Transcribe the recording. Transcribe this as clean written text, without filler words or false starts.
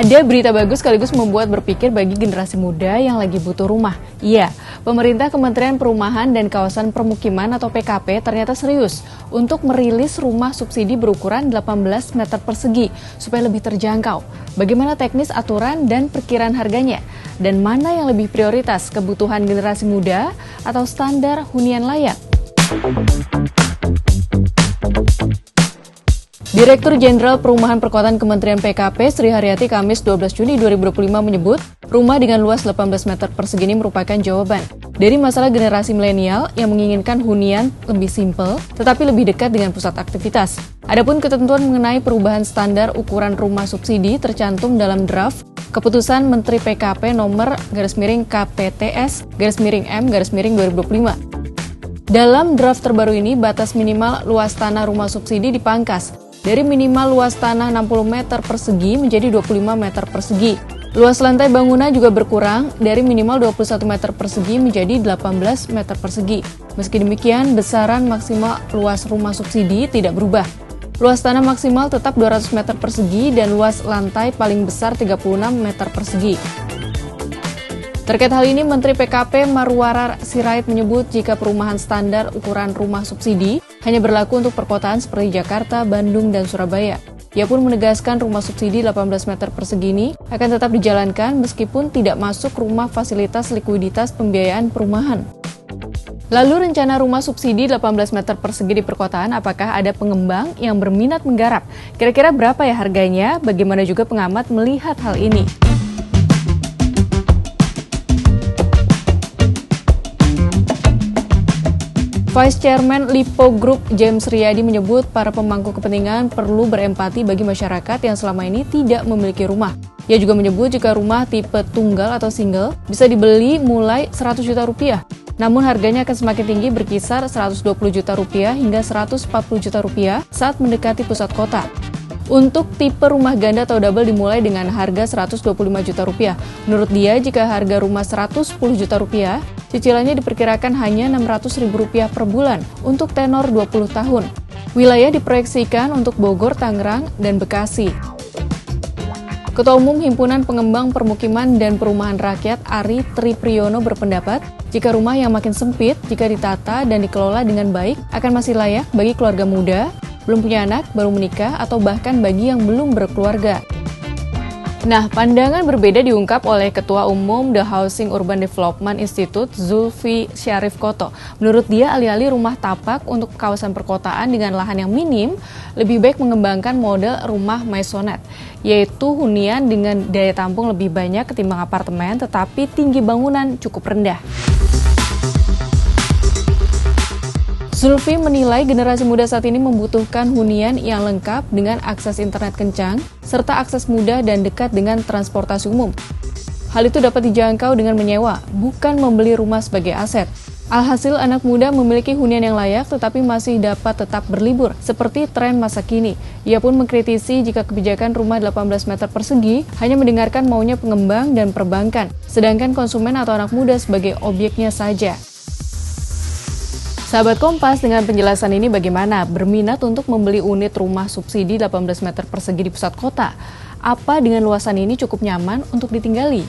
Ada berita bagus sekaligus membuat berpikir bagi generasi muda yang lagi butuh rumah. Iya, pemerintah Kementerian Perumahan dan Kawasan Permukiman atau PKP ternyata serius untuk merilis rumah subsidi berukuran 18 meter persegi supaya lebih terjangkau. Bagaimana teknis aturan dan perkiraan harganya? Dan mana yang lebih prioritas, kebutuhan generasi muda atau standar hunian layak? Direktur Jenderal Perumahan Perkotaan Kementerian PKP Sri Haryati Kamis 12 Juni 2025 menyebut rumah dengan luas 18 meter persegi ini merupakan jawaban dari masalah generasi milenial yang menginginkan hunian lebih simpel tetapi lebih dekat dengan pusat aktivitas. Adapun ketentuan mengenai perubahan standar ukuran rumah subsidi tercantum dalam draft Keputusan Menteri PKP nomor /KPTS/M/2025. Dalam draft terbaru ini, batas minimal luas tanah rumah subsidi dipangkas dari minimal luas tanah 60 meter persegi menjadi 25 meter persegi. Luas lantai bangunan juga berkurang dari minimal 21 meter persegi menjadi 18 meter persegi. Meski demikian, besaran maksimal luas rumah subsidi tidak berubah. Luas tanah maksimal tetap 200 meter persegi dan luas lantai paling besar 36 meter persegi. Terkait hal ini, Menteri PKP Marwarar Sirait menyebut jika perumahan standar ukuran rumah subsidi hanya berlaku untuk perkotaan seperti Jakarta, Bandung, dan Surabaya. Ia pun menegaskan rumah subsidi 18 meter persegi ini akan tetap dijalankan meskipun tidak masuk rumah fasilitas likuiditas pembiayaan perumahan. Lalu rencana rumah subsidi 18 meter persegi di perkotaan, apakah ada pengembang yang berminat menggarap? Kira-kira berapa ya harganya? Bagaimana juga pengamat melihat hal ini? Vice Chairman Lipo Group James Riyadi menyebut para pemangku kepentingan perlu berempati bagi masyarakat yang selama ini tidak memiliki rumah. Ia juga menyebut jika rumah tipe tunggal atau single bisa dibeli mulai 100 juta rupiah. Namun harganya akan semakin tinggi berkisar 120 juta rupiah hingga 140 juta rupiah saat mendekati pusat kota. Untuk tipe rumah ganda atau double dimulai dengan harga 125 juta rupiah. Menurut dia, jika harga rumah 110 juta rupiah, cicilannya diperkirakan hanya Rp600.000 per bulan untuk tenor 20 tahun. Wilayah diproyeksikan untuk Bogor, Tangerang, dan Bekasi. Ketua Umum Himpunan Pengembang Permukiman dan Perumahan Rakyat Ari Tripriyono berpendapat, jika rumah yang makin sempit, jika ditata dan dikelola dengan baik, akan masih layak bagi keluarga muda, belum punya anak, baru menikah, atau bahkan bagi yang belum berkeluarga. Nah, pandangan berbeda diungkap oleh Ketua Umum The Housing Urban Development Institute, Zulfi Syarif Koto. Menurut dia, alih-alih rumah tapak untuk kawasan perkotaan dengan lahan yang minim, lebih baik mengembangkan model rumah maisonette, yaitu hunian dengan daya tampung lebih banyak ketimbang apartemen, tetapi tinggi bangunan cukup rendah. Zulfi menilai generasi muda saat ini membutuhkan hunian yang lengkap dengan akses internet kencang, serta akses mudah dan dekat dengan transportasi umum. Hal itu dapat dijangkau dengan menyewa, bukan membeli rumah sebagai aset. Alhasil, anak muda memiliki hunian yang layak tetapi masih dapat tetap berlibur, seperti tren masa kini. Ia pun mengkritisi jika kebijakan rumah 18 meter persegi hanya mendengarkan maunya pengembang dan perbankan, sedangkan konsumen atau anak muda sebagai objeknya saja. Sahabat Kompas, dengan penjelasan ini bagaimana? Berminat untuk membeli unit rumah subsidi 18 meter persegi di pusat kota? Apa dengan luasan ini cukup nyaman untuk ditinggali?